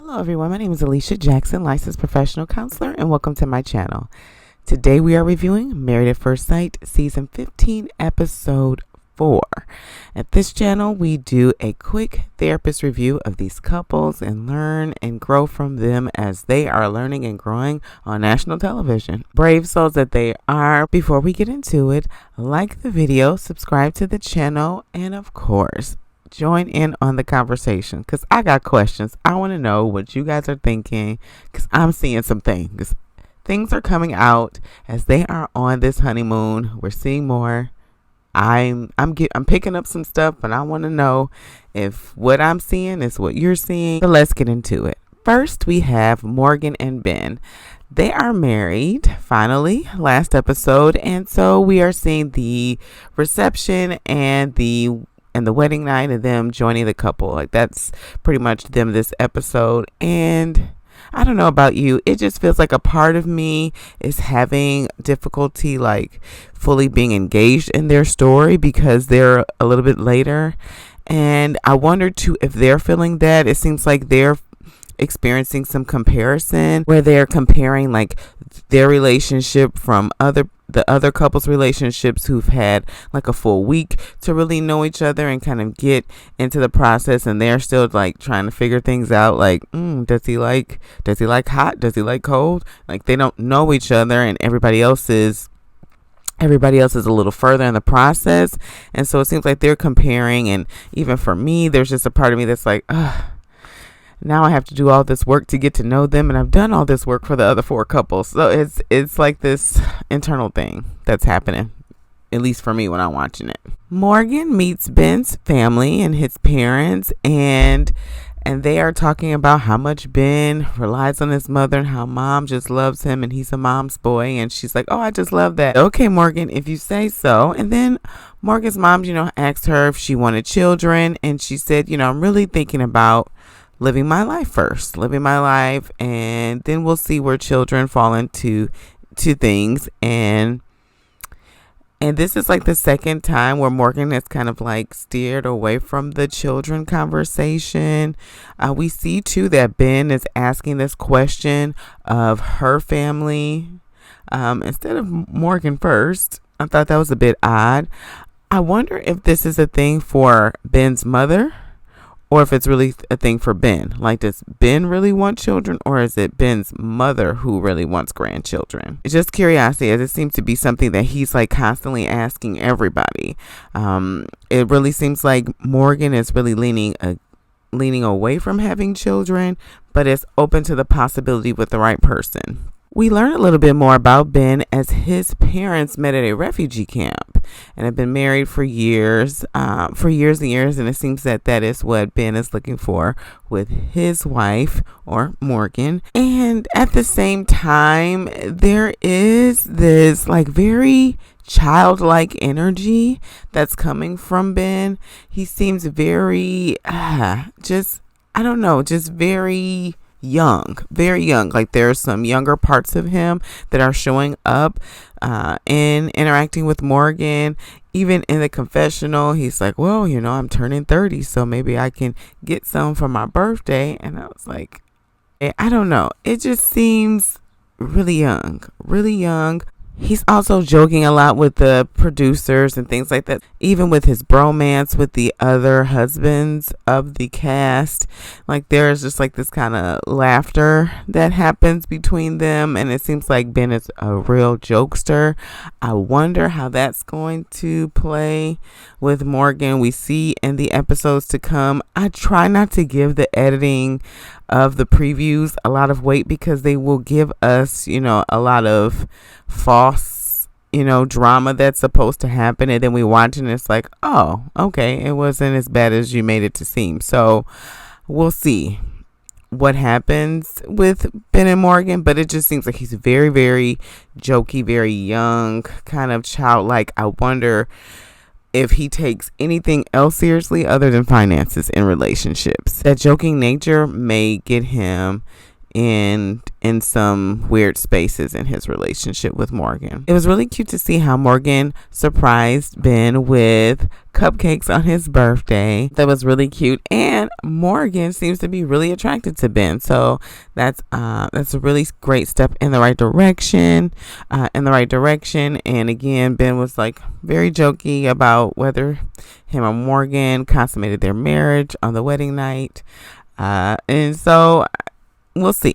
Hello everyone, my name is Alicia Jackson, licensed professional counselor, and welcome to my channel. Today we are reviewing Married at First Sight, Season 15, Episode 4. At this channel, we do a quick therapist review of these couples and learn and grow from them as they are learning and growing on national television. Brave souls that they are. Before we get into it, like the video, subscribe to the channel, and of course, join in on the conversation because I got questions. I want to know what you guys are thinking because I'm seeing some things. Things are coming out as they are on this honeymoon. We're seeing more. I'm picking up some stuff, but I want to know if what I'm seeing is what you're seeing. So let's get into it. First, we have Morgan and Ben. They are married, finally, last episode, and so we are seeing the reception and the wedding night and them joining the couple. Like, that's pretty much them this episode. And I don't know about you, it just feels like a part of me is having difficulty like fully being engaged in their story because they're a little bit later. And I wonder too if they're feeling that. It seems like they're experiencing some comparison where they're comparing like their relationship from the other couples' relationships who've had like a full week to really know each other and kind of get into the process, and they're still like trying to figure things out. Like, does he like hot? Does he like cold? Like, they don't know each other, and everybody else is a little further in the process. And so it seems like they're comparing. And even for me, there's just a part of me that's like, now I have to do all this work to get to know them, and I've done all this work for the other four couples. So it's like this internal thing that's happening, at least for me when I'm watching it. Morgan meets Ben's family and his parents, and they are talking about how much Ben relies on his mother and how mom just loves him and he's a mom's boy. And she's like, oh, I just love that. Okay, Morgan, if you say so. And then Morgan's mom, asked her if she wanted children, and she said, I'm really thinking about living my life first, and then we'll see where children fall into things. And this is like the second time where Morgan has kind of like steered away from the children conversation. We see too that Ben is asking this question of her family instead of Morgan first. I thought that was a bit odd. I wonder if this is a thing for Ben's mother, or if it's really a thing for Ben. Like, does Ben really want children, or is it Ben's mother who really wants grandchildren? It's just curiosity, as it seems to be something that he's like constantly asking everybody. It really seems like Morgan is really leaning away from having children, but is open to the possibility with the right person. We learn a little bit more about Ben as his parents met at a refugee camp and have been married for years and years. And it seems that is what Ben is looking for with his wife, or Morgan. And at the same time, there is this like very childlike energy that's coming from Ben. He seems very, just very young. Like, there's some younger parts of him that are showing up in interacting with Morgan. Even in the confessional, he's like, well, I'm turning 30, so maybe I can get some for my birthday. And I was like, I don't know. It just seems really young. He's also joking a lot with the producers and things like that, even with his bromance with the other husbands of the cast. Like, there's just like this kind of laughter that happens between them, and it seems like Ben is a real jokester. I wonder how that's going to play with Morgan. We see in the episodes to come. I try not to give the editing of the previews a lot of weight because they will give us, a lot of false, drama that's supposed to happen, and then we watch and it's like, oh, okay, it wasn't as bad as you made it to seem. So we'll see what happens with Ben and Morgan, but it just seems like he's very, very jokey, very young, kind of childlike. I wonder if he takes anything else seriously other than finances in relationships. That joking nature may get him in some weird spaces in his relationship with Morgan. It was really cute to see how Morgan surprised Ben with cupcakes on his birthday. That was really cute, and Morgan seems to be really attracted to Ben, so that's a really great step in the right direction. And again, Ben was like very jokey about whether him and Morgan consummated their marriage on the wedding night, and so we'll see.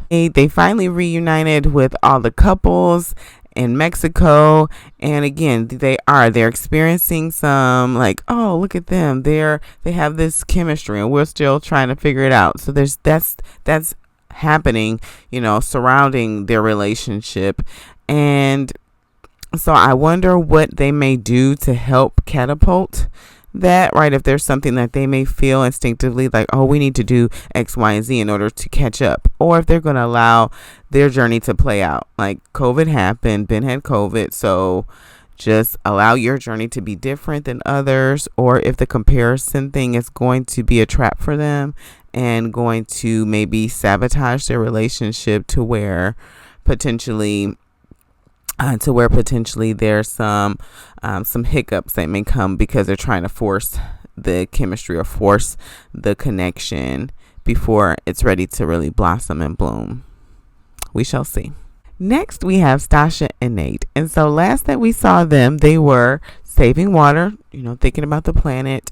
They finally reunited with all the couples in Mexico, and again they're experiencing some like, oh, look at them, they have this chemistry and we're still trying to figure it out. So that's happening, surrounding their relationship. And so I wonder what they may do to help catapult that, right? If there's something that they may feel instinctively like, oh, we need to do X, Y, and Z in order to catch up, or if they're going to allow their journey to play out. Like, COVID happened, Ben had COVID, so just allow your journey to be different than others, or if the comparison thing is going to be a trap for them and going to maybe sabotage their relationship to where potentially there's some hiccups that may come because they're trying to force the chemistry or force the connection before it's ready to really blossom and bloom. We shall see. Next, we have Sasha and Nate. And so last that we saw them, they were saving water, thinking about the planet,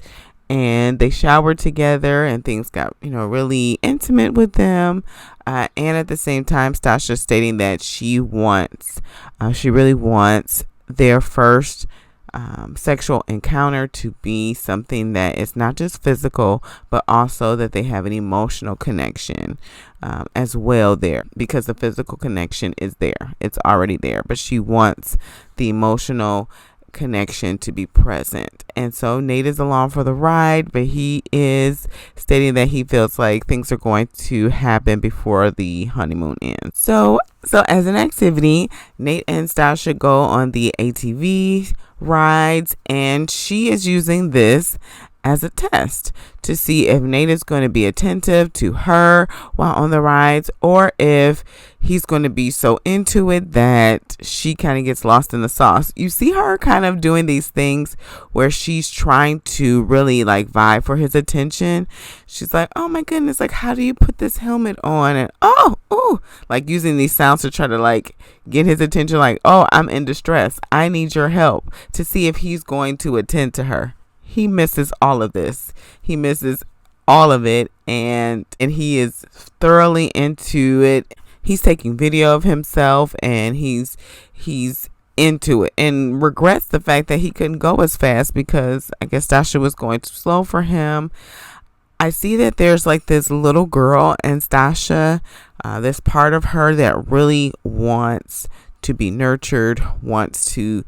and they showered together and things got, really intimate with them. And at the same time, Sasha stating that she really wants their first sexual encounter to be something that is not just physical, but also that they have an emotional connection as well there, because the physical connection is there. It's already there, but she wants the emotional connection to be present. And so Nate is along for the ride, but he is stating that he feels like things are going to happen before the honeymoon ends. So as an activity, Nate and Sasha go on the ATV rides, and she is using this as a test to see if Nate is going to be attentive to her while on the rides, or if he's going to be so into it that she kind of gets lost in the sauce. You see her kind of doing these things where she's trying to really like vie for his attention. She's like, oh my goodness, like, how do you put this helmet on? And like using these sounds to try to like get his attention, like, oh, I'm in distress, I need your help, to see if he's going to attend to her. He misses all of this. He misses all of it, and he is thoroughly into it. He's taking video of himself, and he's into it, and regrets the fact that he couldn't go as fast because I guess Sasha was going too slow for him. I see that there's like this little girl in Sasha, this part of her that really wants to be nurtured, wants to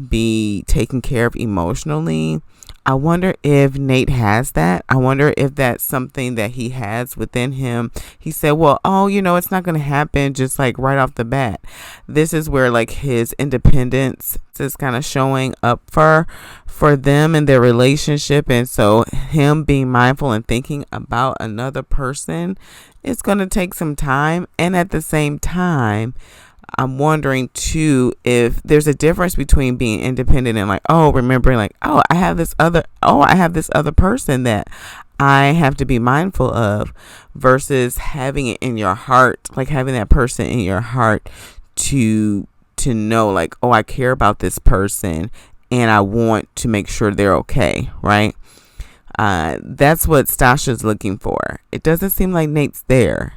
be taken care of emotionally. I wonder if Nate has that. I wonder if that's something that he has within him. He said, well, it's not going to happen just like right off the bat. This is where like his independence is kind of showing up for them and their relationship. And so him being mindful and thinking about another person, it's going to take some time. And at the same time, I'm wondering too if there's a difference between being independent and like, remembering like, I have this other person that I have to be mindful of, versus having it in your heart, like having that person in your heart to know like, I care about this person and I want to make sure they're okay, right? That's what Stasha's looking for. It doesn't seem like Nate's there.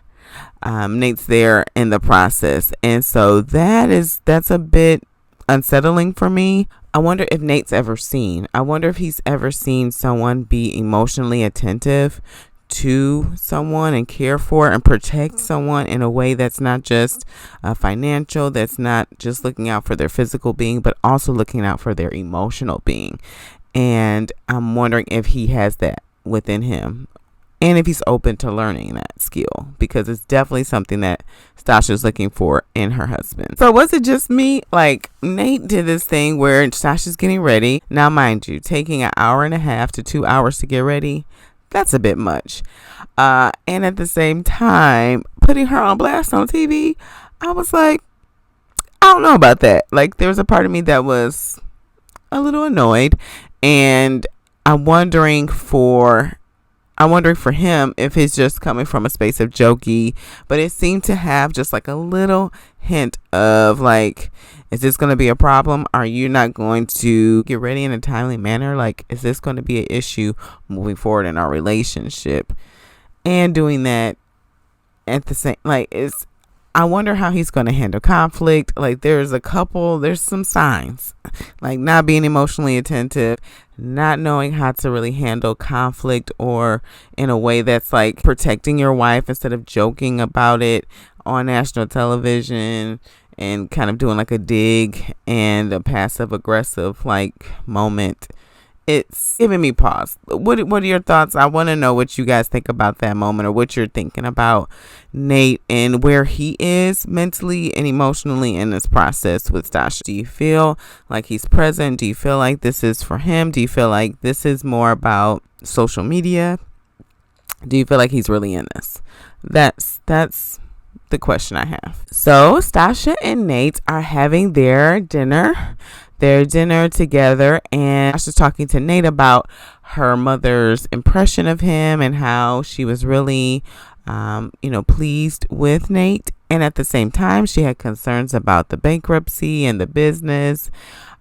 Nate's there in the process, and so that's a bit unsettling for me. I wonder if Nate's ever seen. I wonder if he's ever seen someone be emotionally attentive to someone and care for and protect someone in a way that's not just financial, that's not just looking out for their physical being, but also looking out for their emotional being. And I'm wondering if he has that within him, and if he's open to learning that skill, because it's definitely something that Sasha's looking for in her husband. So was it just me? Like, Nate did this thing where Sasha's getting ready. Now, mind you, taking an hour and a half to 2 hours to get ready, that's a bit much. And at the same time, putting her on blast on TV, I was like, I don't know about that. Like, there was a part of me that was a little annoyed, and I'm wondering for him if it's just coming from a space of jokey, but it seemed to have just like a little hint of like, is this going to be a problem? Are you not going to get ready in a timely manner? Like, is this going to be an issue moving forward in our relationship? And doing that at the same, like, I wonder how he's going to handle conflict. Like, there's some signs, like not being emotionally attentive, not knowing how to really handle conflict, or in a way that's like protecting your wife instead of joking about it on national television and kind of doing like a dig and a passive aggressive like moment. It's giving me pause. What are your thoughts? I want to know what you guys think about that moment, or what you're thinking about Nate and where he is mentally and emotionally in this process with Sasha. Do you feel like he's present? Do you feel like this is for him? Do you feel like this is more about social media? Do you feel like he's really in this? That's the question I have. So Sasha and Nate are having their dinner together, and I was just talking to Nate about her mother's impression of him and how she was really pleased with Nate, and at the same time she had concerns about the bankruptcy and the business,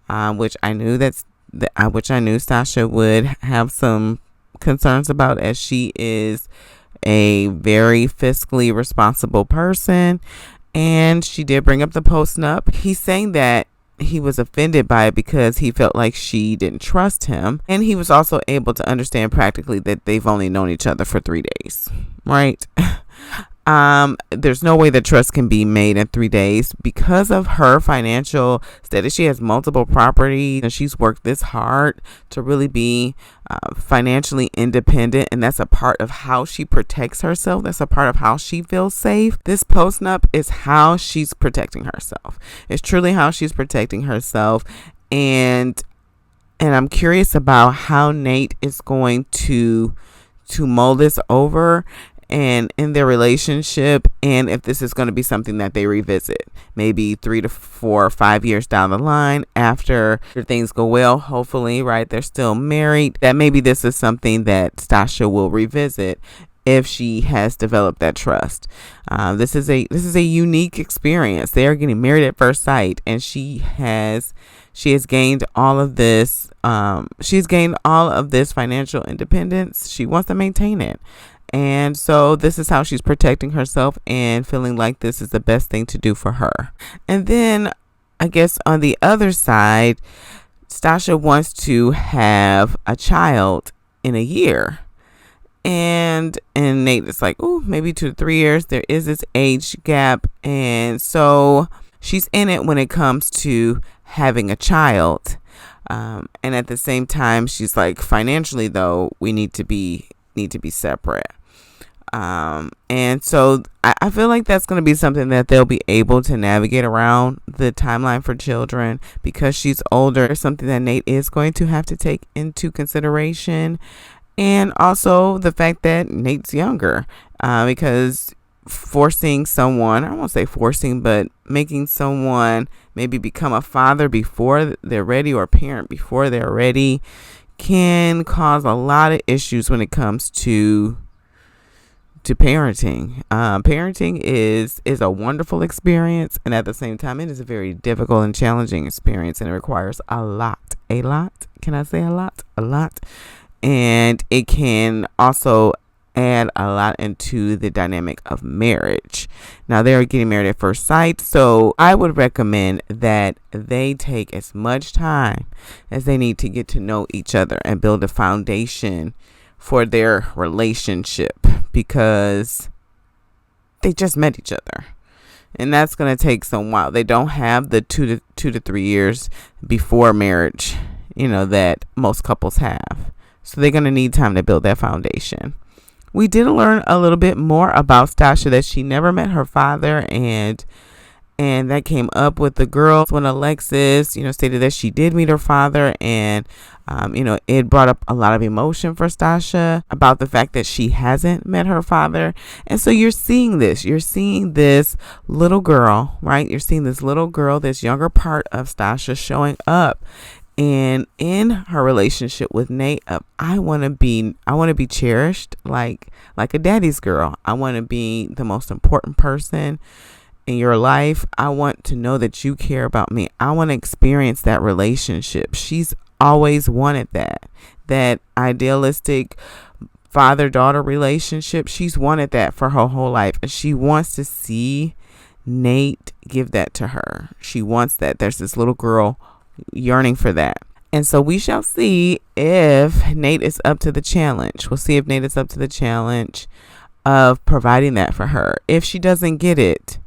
which I knew Sasha would have some concerns about, as she is a very fiscally responsible person. And she did bring up the post-nup. He's saying that he was offended by it because he felt like she didn't trust him. And he was also able to understand practically that they've only known each other for 3 days, right? There's no way that trust can be made in 3 days because of her financial status. She has multiple properties, and she's worked this hard to really be financially independent, and that's a part of how she protects herself. That's a part of how she feels safe. This post-nup is how she's protecting herself. It's truly how she's protecting herself, and I'm curious about how Nate is going to mull this over and in their relationship, and if this is going to be something that they revisit maybe 3 to 4 or 5 years down the line after things go well, hopefully, right? They're still married, that maybe this is something that Sasha will revisit if she has developed that trust. This is a unique experience. They are getting married at first sight, and she has gained all of this. She's gained all of this financial independence. She wants to maintain it. And so this is how she's protecting herself and feeling like this is the best thing to do for her. And then I guess on the other side, Sasha wants to have a child in a year. And Nate is like, oh, maybe 2 to 3 years. There is this age gap. And so she's in it when it comes to having a child. And at the same time, she's like, financially, though, we need to be separate. And so I feel like that's going to be something that they'll be able to navigate around, the timeline for children, because she's older. It's something that Nate is going to have to take into consideration. And also the fact that Nate's younger, because forcing someone, I won't say forcing, but making someone maybe become a father before they're ready, or a parent before they're ready, can cause a lot of issues when it comes to parenting. Parenting is a wonderful experience, and at the same time it is a very difficult and challenging experience, and it requires a lot. Can I say a lot? And it can also add a lot into the dynamic of marriage. Now, they're getting married at first sight, so I would recommend that they take as much time as they need to get to know each other and build a foundation for their relationship, because they just met each other, and that's going to take some while. They don't have the 2 to 3 years before marriage, that most couples have. So they're going to need time to build that foundation. We did learn a little bit more about Sasha, that she never met her father, and And that came up with the girls when Alexis, stated that she did meet her father. And, it brought up a lot of emotion for Stasha about the fact that she hasn't met her father. And so you're seeing this little girl, right? You're seeing this little girl, this younger part of Stasha showing up. And in her relationship with Nate, I want to be cherished like a daddy's girl. I want to be the most important person in your life. I want to know that you care about me. I want to experience that relationship. She's always wanted that idealistic father-daughter relationship. She's wanted that for her whole life, and she wants to see Nate give that to her. She wants that. There's this little girl yearning for that. And so we shall see if Nate is up to the challenge. We'll see if Nate is up to the challenge of providing that for her. If she doesn't get it,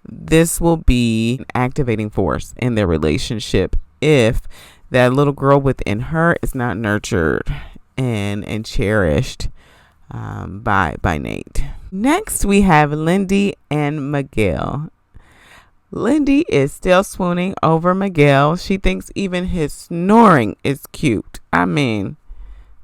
this will be an activating force in their relationship if that little girl within her is not nurtured and cherished by Nate. Next, we have Lindy and Miguel. Lindy is still swooning over Miguel. She thinks even his snoring is cute. I mean,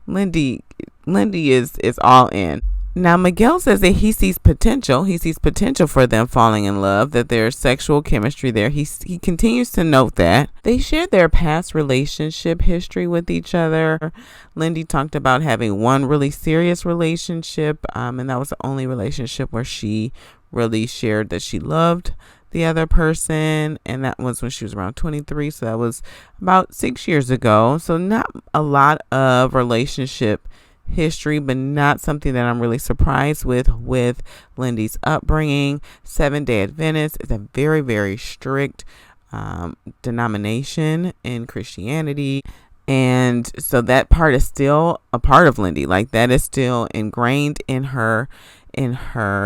Lindy is all in. Now, Miguel says that he sees potential. He sees potential for them falling in love, that there's sexual chemistry there. He continues to note that. They shared their past relationship history with each other. Lindy talked about having one really serious relationship, and that was the only relationship where she really shared that she loved the other person, and that was when she was around 23, so that was about 6 years ago. So not a lot of relationship history, but not something that I'm really surprised with Lindy's upbringing. Seventh-day Adventist is a very, very strict denomination in Christianity, and so that part is still a part of Lindy. Like, that is still ingrained in her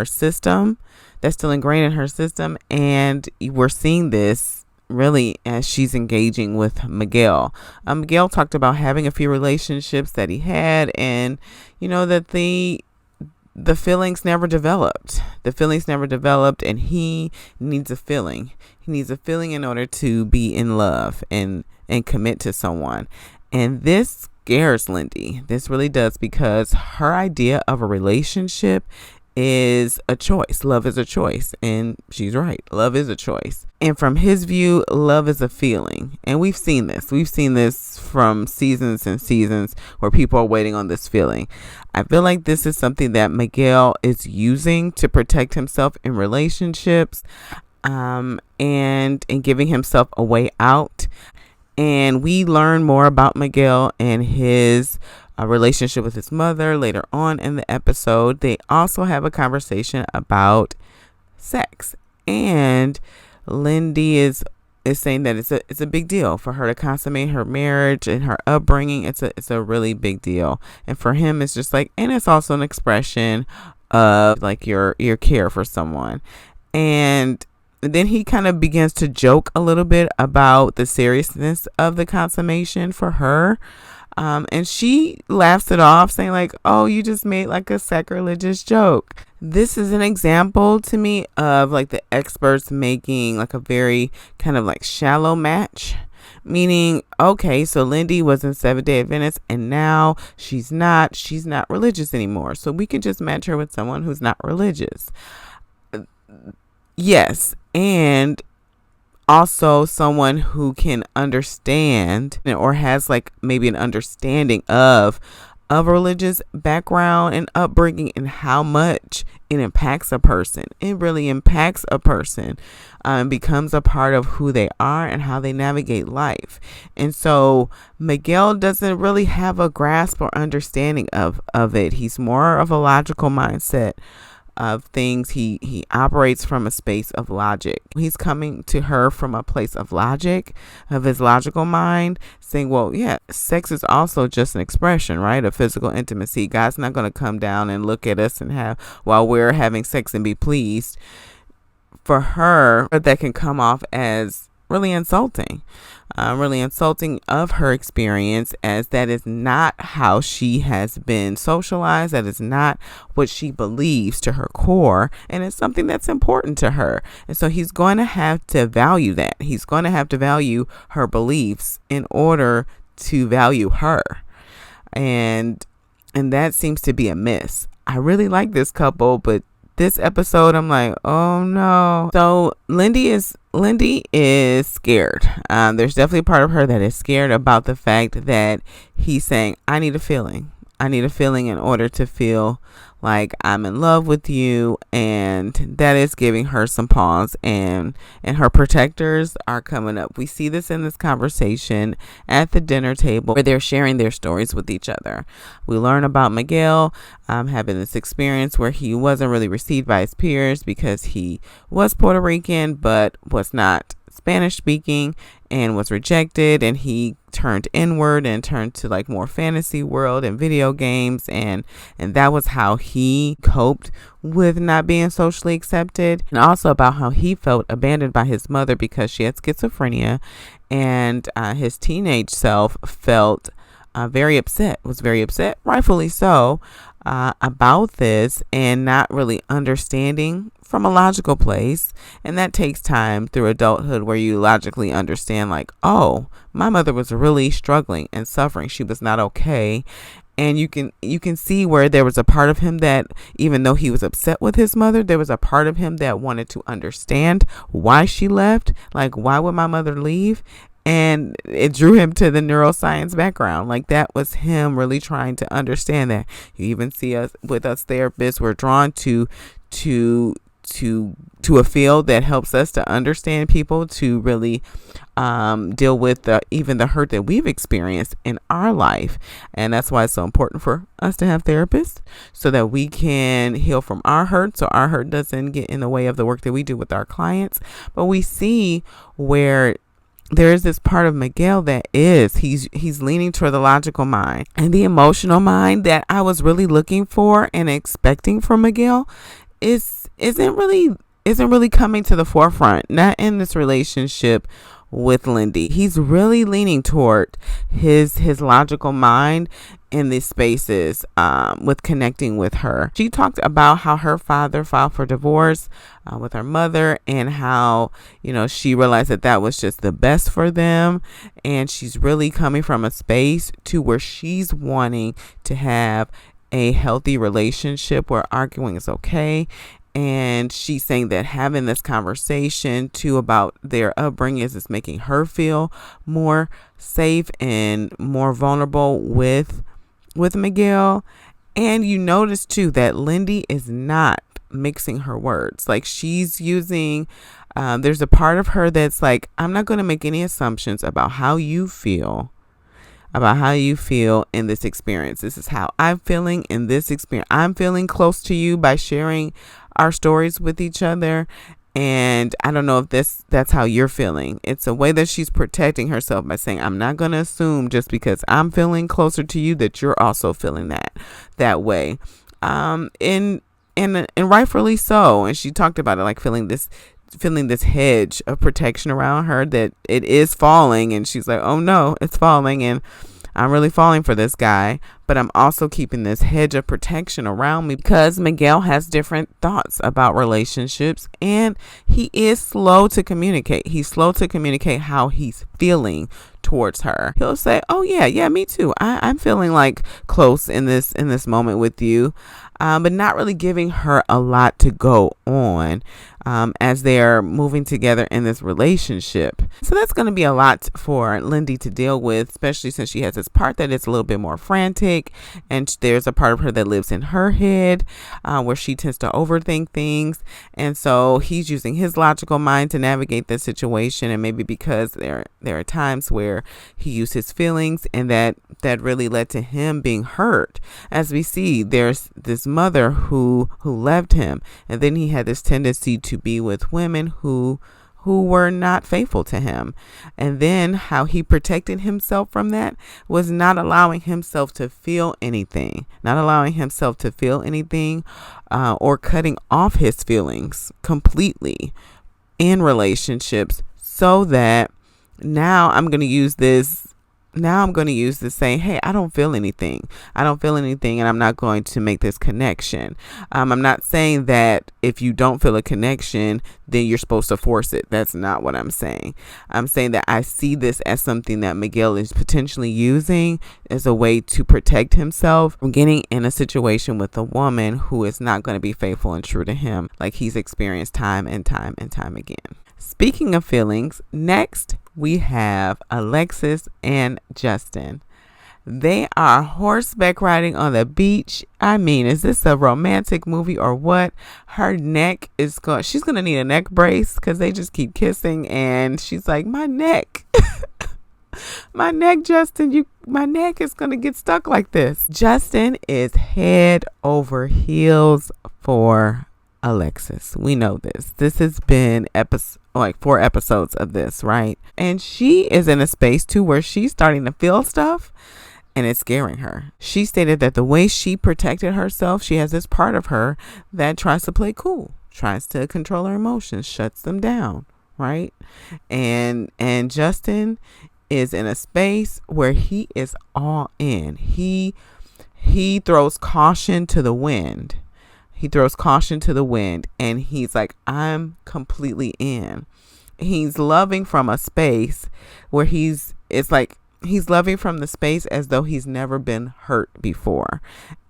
system. That's still ingrained in her system, and we're seeing this really as she's engaging with Miguel. Miguel talked about having a few relationships that he had, and that the feelings never developed. And he needs a feeling. He needs a feeling in order to be in love and commit to someone. And this scares Lindy. This really does, because her idea of a relationship is a choice. Love is a choice. And she's right. Love is a choice. And from his view, love is a feeling. And we've seen this. We've seen this from seasons and seasons where people are waiting on this feeling. I feel like this is something that Miguel is using to protect himself in relationships, and giving himself a way out. And we learn more about Miguel and his relationship with his mother later on in the episode. They also have a conversation about sex, and Lindy is saying that it's a big deal for her to consummate her marriage and her upbringing. It's a really big deal, and for him, it's just like, and it's also an expression of like your care for someone. And then he kind of begins to joke a little bit about the seriousness of the consummation for her. And she laughs it off, saying like, oh, you just made like a sacrilegious joke. This is an example to me of like the experts making like a very kind of like shallow match. Meaning, okay, so Lindy was in Seventh-day Adventist, and now she's not religious anymore. So we can just match her with someone who's not religious. Yes, and also someone who can understand or has like maybe an understanding of a religious background and upbringing, and how much it impacts a person. It really impacts a person, becomes a part of who they are and how they navigate life. And so Miguel doesn't really have a grasp or understanding of it. He's more of a logical mindset of things. He operates from a space of logic. He's coming to her from a place of logic, of his logical mind, saying, well, yeah, sex is also just an expression, right, of physical intimacy. God's not going to come down and look at us and have, while we're having sex, and be pleased. For her, that can come off as really insulting. Really insulting of her experience, as that is not how she has been socialized. That is not what she believes to her core, and it's something that's important to her. And so he's going to have to value that. He's going to have to value her beliefs in order to value her. And that seems to be a miss. I really like this couple, but this episode, I'm like, oh no. So Lindy is scared. There's definitely a part of her that is scared about the fact that he's saying, I need a feeling. I need a feeling in order to feel like I'm in love with you. And that is giving her some pause, and her protectors are coming up. We see this in this conversation at the dinner table where they're sharing their stories with each other. We learn about Miguel having this experience where he wasn't really received by his peers because he was Puerto Rican but was not Spanish speaking and was rejected, and he turned inward and turned to like more fantasy world and video games, and that was how he coped with not being socially accepted. And also about how he felt abandoned by his mother because she had schizophrenia, and his teenage self felt very upset, rightfully so, about this, and not really understanding from a logical place. And that takes time through adulthood where you logically understand, like, oh, my mother was really struggling and suffering. She was not okay. And you can see where there was a part of him that, even though he was upset with his mother, there was a part of him that wanted to understand why she left. Like, why would my mother leave? And it drew him to the neuroscience background. Like, that was him really trying to understand that. You even see us therapists, we're drawn to a field that helps us to understand people, to really deal with even the hurt that we've experienced in our life. And that's why it's so important for us to have therapists, so that we can heal from our hurt, so our hurt doesn't get in the way of the work that we do with our clients. But we see where there is this part of Miguel that he's leaning toward the logical mind, and the emotional mind that I was really looking for and expecting from Miguel isn't really coming to the forefront, not in this relationship with Lindy. He's really leaning toward his logical mind in these spaces with connecting with her. She talked about how her father filed for divorce with her mother, and how, she realized that was just the best for them. And she's really coming from a space to where she's wanting to have a healthy relationship where arguing is okay. And she's saying that having this conversation too about their upbringing is making her feel more safe and more vulnerable with Miguel. And you notice too that Lindy is not mixing her words. Like, she's using, there's a part of her that's like, I'm not going to make any assumptions about how you feel in this experience. This is how I'm feeling in this experience. I'm feeling close to you by sharing our stories with each other, and I don't know if that's how you're feeling. It's a way that she's protecting herself by saying, I'm not going to assume just because I'm feeling closer to you that you're also feeling that way. And rightfully so. And she talked about it, like feeling this hedge of protection around her, that it is falling, and she's like, oh no, it's falling, and I'm really falling for this guy, but I'm also keeping this hedge of protection around me because Miguel has different thoughts about relationships, and he is slow to communicate. He's slow to communicate how he's feeling towards her. He'll say, oh yeah, me too. I'm feeling like close in this moment with you, but not really giving her a lot to go on as they're moving together in this relationship. So that's going to be a lot for Lindy to deal with, especially since she has this part that is a little bit more frantic, and there's a part of her that lives in her head where she tends to overthink things. And so he's using his logical mind to navigate the situation, and maybe because there are times where he used his feelings, and that really led to him being hurt. As we see, there's this mother who left him, and then he had this tendency to be with women who were not faithful to him. And then how he protected himself from that was not allowing himself to feel anything, or cutting off his feelings completely in relationships so that now I'm going to use this. Now I'm going to use this saying, hey, I don't feel anything. I don't feel anything, and I'm not going to make this connection. I'm not saying that if you don't feel a connection, then you're supposed to force it. That's not what I'm saying. I'm saying that I see this as something that Miguel is potentially using as a way to protect himself from getting in a situation with a woman who is not going to be faithful and true to him, like he's experienced time and time and time again. Speaking of feelings, next we have Alexis and Justin. They are horseback riding on the beach. I mean, is this a romantic movie or what? Her neck is she's going to need a neck brace because they just keep kissing, and she's like, my neck. My neck, Justin, my neck is going to get stuck like this. Justin is head over heels for Alexis. We know this. This has been 4 episodes of this, right? And she is in a space too where she's starting to feel stuff and it's scaring her. She stated that the way she protected herself, she has this part of her that tries to play cool, tries to control her emotions, shuts them down, right? And Justin is in a space where he is all in. He throws caution to the wind. He throws caution to the wind, and he's like, I'm completely in. He's loving from a space where he's loving from the space as though he's never been hurt before.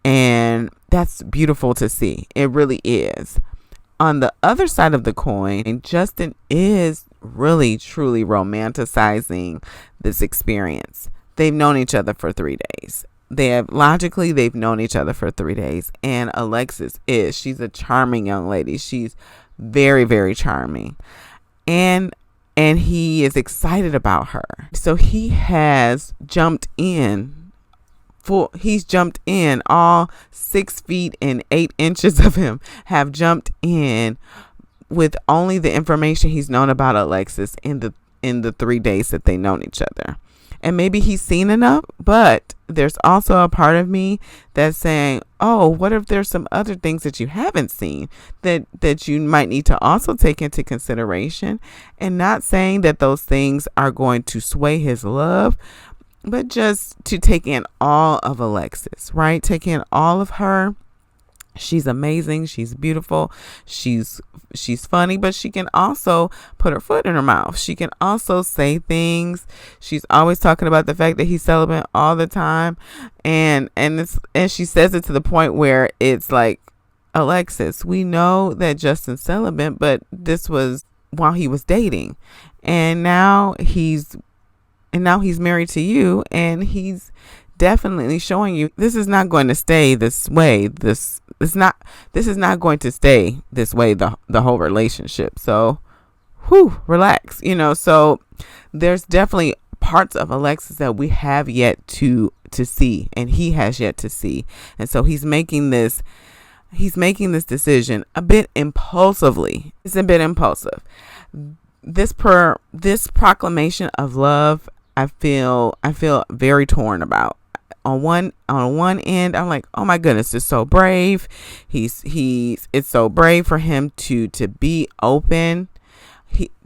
And that's beautiful to see. It really is. On the other side of the coin, Justin is really, truly romanticizing this experience. They've known each other for 3 days. They've known each other for 3 days. And Alexis she's a charming young lady. She's very, very charming. And he is excited about her. So he has jumped in. He's jumped in. All 6 feet and 8 inches of him have jumped in with only the information he's known about Alexis in the 3 days that they've known each other. And maybe he's seen enough, but there's also a part of me that's saying, oh, what if there's some other things that you haven't seen that you might need to also take into consideration? And not saying that those things are going to sway his love, but just to take in all of Alexis, right? Take in all of her. She's amazing. She's beautiful. She's funny, but she can also put her foot in her mouth. She can also say things. She's always talking about the fact that he's celibate all the time. And she says it to the point where it's like, Alexis, we know that Justin's celibate, but this was while he was dating. And now he's married to you, and he's definitely showing you this is not going to stay this way. This is not going to stay this way the whole relationship. So relax, so there's definitely parts of Alexis that we have yet to see, and he has yet to see. And so he's making this decision a bit impulsively. It's a bit impulsive. This proclamation of love, I feel very torn about. On one end, I'm like, oh my goodness, it's so brave. It's so brave for him to be open,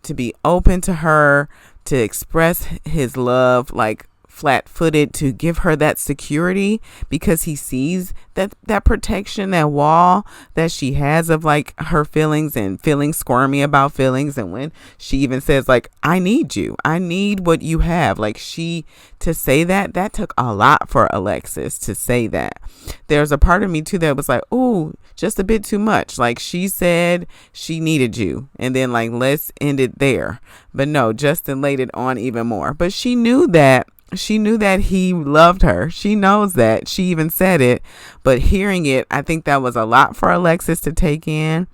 to be open to her, to express his love, like flat-footed, to give her that security, because he sees that protection, that wall that she has of like her feelings and feeling squirmy about feelings. And when she even says like, I need you, I need what you have, like to say that took a lot for Alexis to say that. There's a part of me too that was like, ooh, just a bit too much. Like, she said she needed you, and then like, let's end it there. But no, Justin laid it on even more. But she knew that he loved her. She knows that. She even said it. But hearing it, I think that was a lot for Alexis to take in.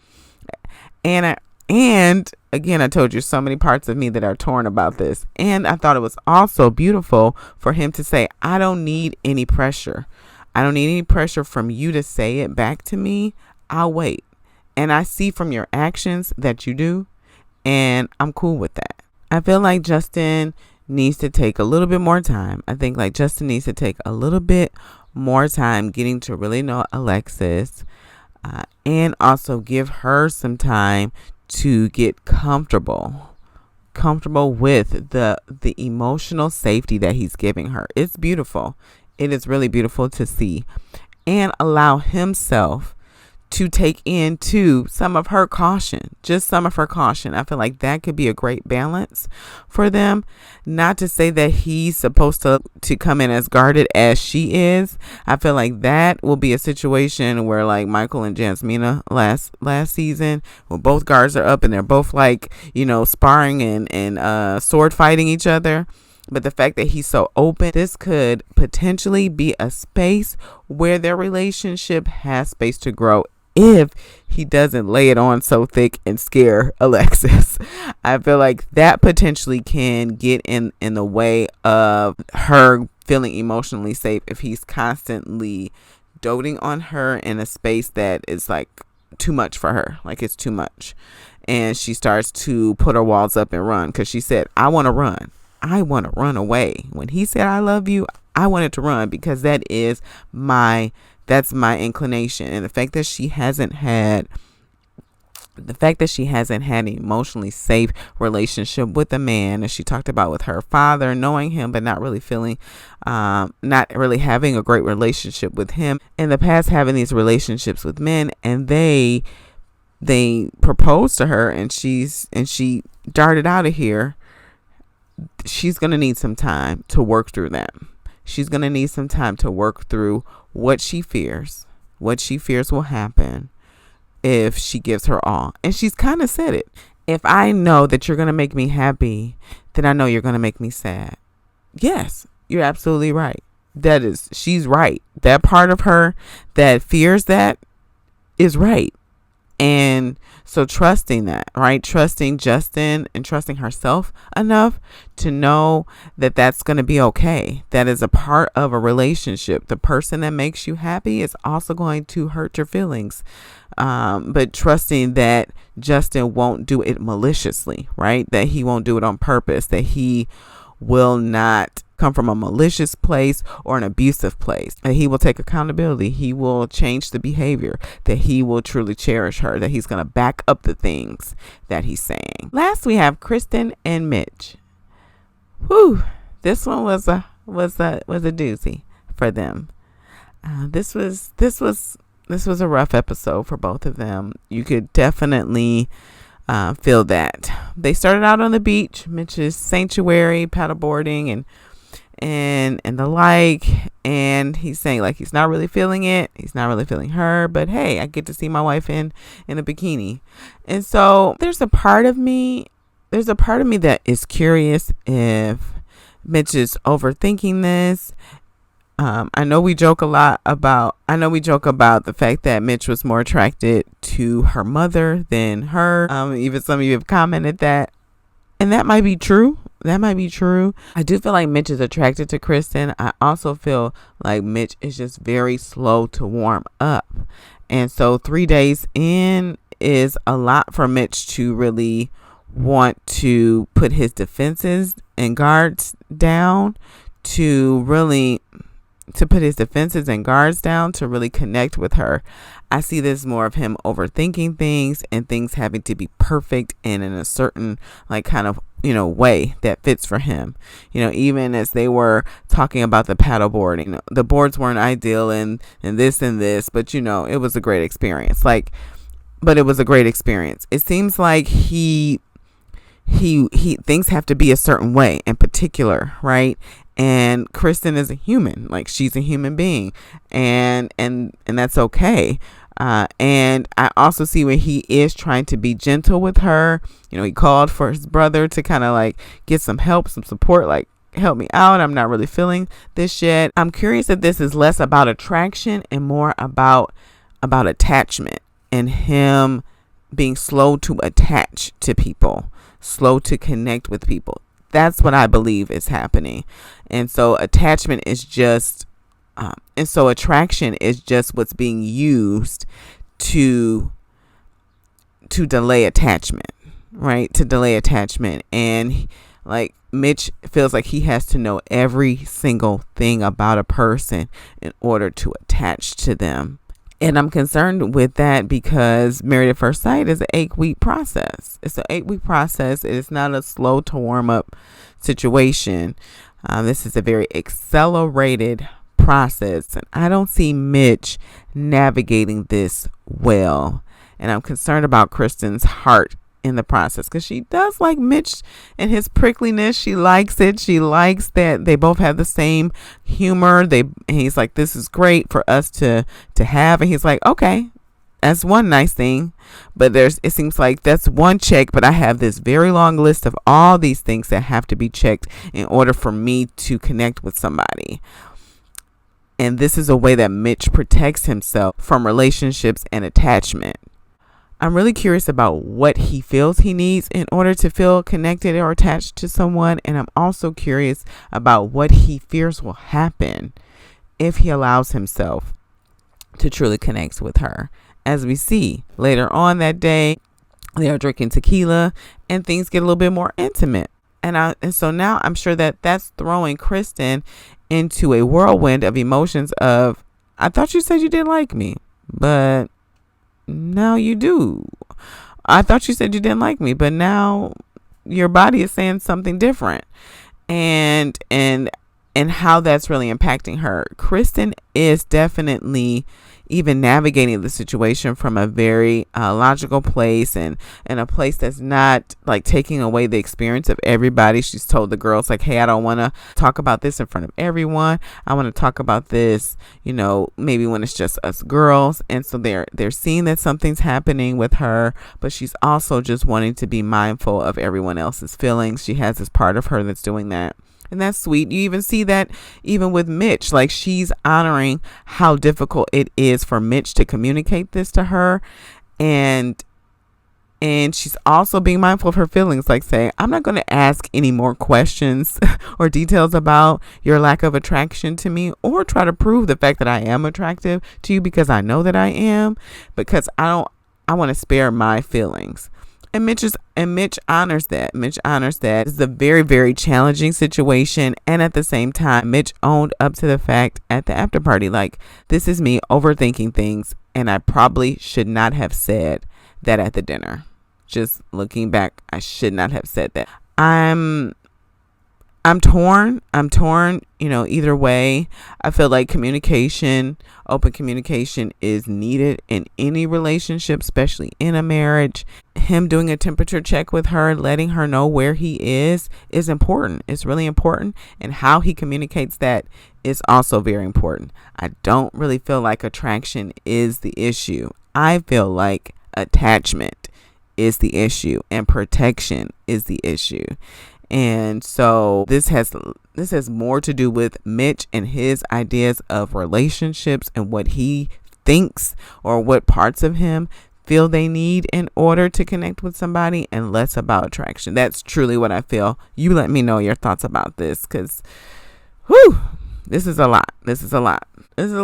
And again, I told you so many parts of me that are torn about this. And I thought it was also beautiful for him to say, I don't need any pressure. I don't need any pressure from you to say it back to me. I'll wait. And I see from your actions that you do. And I'm cool with that. I feel like Justin needs to take a little bit more time. I think like Justin needs to take a little bit more time getting to really know Alexis, and also give her some time to get comfortable comfortable with the emotional safety that he's giving her. It's beautiful. It is really beautiful to see, and allow himself to take into some of her caution, just some of her caution. I feel like that could be a great balance for them. Not to say that he's supposed to come in as guarded as she is. I feel like that will be a situation where, like Michael and Jasmina last season, where both guards are up and they're both like, sparring and sword fighting each other. But the fact that he's so open, this could potentially be a space where their relationship has space to grow if he doesn't lay it on so thick and scare Alexis. I feel like that potentially can get in the way of her feeling emotionally safe if he's constantly doting on her in a space that is like too much for her. Like it's too much. And she starts to put her walls up and run, because she said, I want to run. I want to run away. When he said, I love you, I wanted to run, because that's my inclination. And the fact that she hasn't had an emotionally safe relationship with a man, as she talked about with her father, knowing him but not really having a great relationship with him in the past, having these relationships with men, and they proposed to her and she darted out of here. She's going to need some time to work through that. She's going to need some time to work through what she fears will happen if she gives her all. And she's kind of said it. If I know that you're going to make me happy, then I know you're going to make me sad. Yes, you're absolutely right. She's right. That part of her that fears that is right. And so trusting that, right? Trusting Justin and trusting herself enough to know that that's going to be okay. That is a part of a relationship. The person that makes you happy is also going to hurt your feelings. But trusting that Justin won't do it maliciously, right? That he won't do it on purpose, that he will not come from a malicious place or an abusive place, that he will take accountability, he will change the behavior, that he will truly cherish her, that he's going to back up the things that he's saying. Last, we have Kristen and Mitch. Whew, this one was a doozy for them. This was a rough episode for both of them. You could definitely feel that. They started out on the beach, Mitch's sanctuary, paddleboarding and the like, and he's saying like he's not really feeling it, he's not really feeling her, but hey, I get to see my wife in a bikini. And so there's a part of me that is curious if Mitch is overthinking this. I know we joke about the fact that Mitch was more attracted to her mother than her. Even some of you have commented that, and that might be true. I do feel like Mitch is attracted to Kristen. I also feel like Mitch is just very slow to warm up. And so 3 days in is a lot for Mitch to really want to put his defenses and guards down, to really connect with her. I see this more of him overthinking things and things having to be perfect and in a certain kind of way that fits for him. Even as they were talking about the paddleboarding, the boards weren't ideal and this, but it was a great experience. But it was a great experience. It seems like he things have to be a certain way in particular, right? And Kristen is a human, she's a human being, and that's okay. And I also see where he is trying to be gentle with her. He called for his brother to kind of get some help, some support, help me out. I'm not really feeling this yet. I'm curious if this is less about attraction and more about attachment, and him being slow to attach to people, slow to connect with people. That's what I believe is happening. And so attachment is just, attraction is just what's being used to delay attachment, right? To delay attachment. And Mitch feels like he has to know every single thing about a person in order to attach to them And I'm concerned with that because Married at First Sight is an 8-week process. It's an 8-week process. It is not a slow to warm up situation. This is a very accelerated process. And I don't see Mitch navigating this well. And I'm concerned about Kristen's heart in the process, because she does like Mitch and his prickliness. She likes it. She likes that they both have the same humor. And he's like, this is great for us to have. And he's like, okay, that's one nice thing. But it seems like that's one check, but I have this very long list of all these things that have to be checked in order for me to connect with somebody. And this is a way that Mitch protects himself from relationships and attachment. I'm really curious about what he feels he needs in order to feel connected or attached to someone. And I'm also curious about what he fears will happen if he allows himself to truly connect with her. As we see later on that day, they are drinking tequila and things get a little bit more intimate. And so now I'm sure that that's throwing Kristen into a whirlwind of emotions of, I thought you said you didn't like me, but now you do. I thought you said you didn't like me, but now your body is saying something different. And how that's really impacting her. Kristen is definitely even navigating the situation from a very logical place, and a place that's not like taking away the experience of everybody. She's told the girls like, hey, I don't want to talk about this in front of everyone. I want to talk about this, maybe when it's just us girls. And so they're seeing that something's happening with her, but she's also just wanting to be mindful of everyone else's feelings. She has this part of her that's doing that. And that's sweet. You even see that even with Mitch, like she's honoring how difficult it is for Mitch to communicate this to her. And she's also being mindful of her feelings, like saying, I'm not going to ask any more questions or details about your lack of attraction to me, or try to prove the fact that I am attractive to you, because I know that I am, because I want to spare my feelings. And Mitch honors that. Mitch honors that. It's a very, very challenging situation. And at the same time, Mitch owned up to the fact at the after party, like, this is me overthinking things, and I probably should not have said that at the dinner. Just looking back, I should not have said that. I'm torn. Either way. I feel like open communication is needed in any relationship, especially in a marriage. Him doing a temperature check with her, letting her know where he is important. It's really important. And how he communicates that is also very important. I don't really feel like attraction is the issue. I feel like attachment is the issue and protection is the issue. And so this has more to do with Mitch and his ideas of relationships and what he thinks, or what parts of him feel they need in order to connect with somebody, and less about attraction. That's truly what I feel. You let me know your thoughts about this, because this is a lot. This is a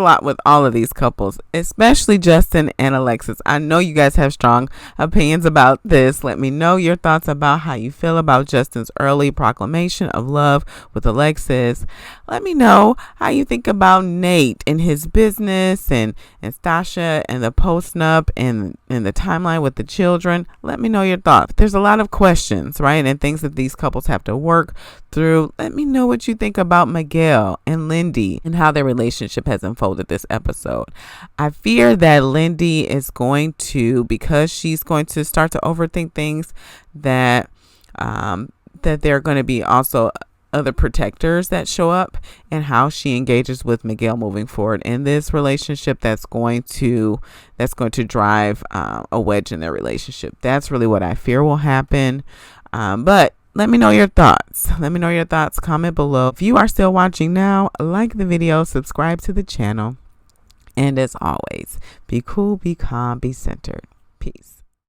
lot with all of these couples, especially Justin and Alexis. I know you guys have strong opinions about this. Let me know your thoughts about how you feel about Justin's early proclamation of love with Alexis. Let me know how you think about Nate and his business, and Sasha and the post-nup and the timeline with the children. Let me know your thoughts. There's a lot of questions, right? And things that these couples have to work through. Let me know what you think about Miguel and Lindy and how their relationship has unfolded this episode. I fear that Lindy is going to, because she's going to start to overthink things, that there are going to be also other protectors that show up, and how she engages with Miguel moving forward in this relationship. That's going to drive a wedge in their relationship. That's really what I fear will happen. But let me know your thoughts. Comment below. If you are still watching now, like the video, subscribe to the channel. And as always, be cool, be calm, be centered. Peace.